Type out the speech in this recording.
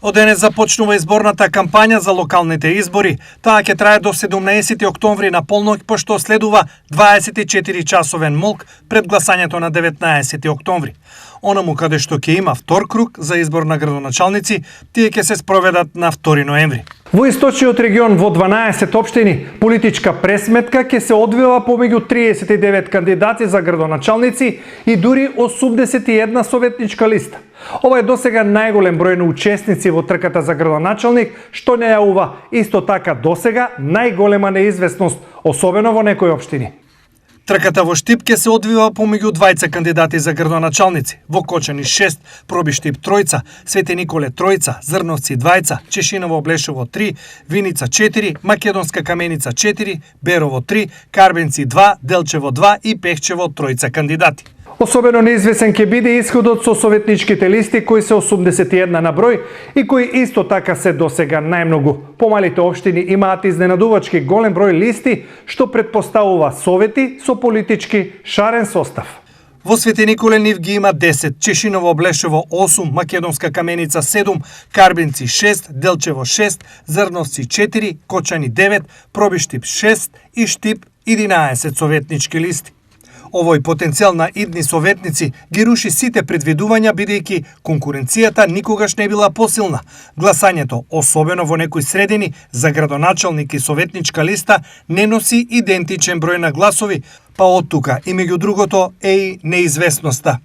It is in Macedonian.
Од денес започнува изборната кампања за локалните избори. Таа ќе трае до 17 октомври на полноќ, пошто следува 24-часовен молк пред гласањето на 19 октомври. Онаму каде што ќе има втор круг за избор на градоначалници, тие ќе се спроведат на 2 ноември. Во источниот регион во 12 општини политичка пресметка ќе се одвива помеѓу 39 кандидати за градоначалници и дури 81 советничка листа. Ова е досега најголем број на учесници во трката за градоначалник, што не јавува исто така досега најголема неизвестност, особено во некои општини. Трката во Штип ќе се одвива помеѓу двајца кандидати за градоначалници. Во Кочани 6, Проби Штип 3, Свети Николе 3, Зрновци 2, Чешиново Блешево 3, Виница 4, Македонска Каменица 4, Берово 3, Карбенци 2, Делчево 2 и Пехчево 3 кандидати. Особено неизвесен ќе биде исходот со советничките листи кои се 81 на број и кои исто така се досега најмногу. Помалите општини имаат изненадувачки голем број листи, што предпоставува совети со политички шарен состав. Во Свети Николе нив ги има 10, Чешиново Блешево 8, Македонска Каменица 7, Карбенци 6, Делчево 6, Зрновци 4, Кочани 9, Проби Штип 6 и Штип 11 советнички листи. Овој потенцијал на идни советници ги руши сите предвидувања, бидејќи конкуренцијата никогаш не била посилна. Гласањето, особено во некои средини, за градоначалник и советничка листа не носи идентичен број на гласови, па од тука и меѓу другото е и неизвестноста.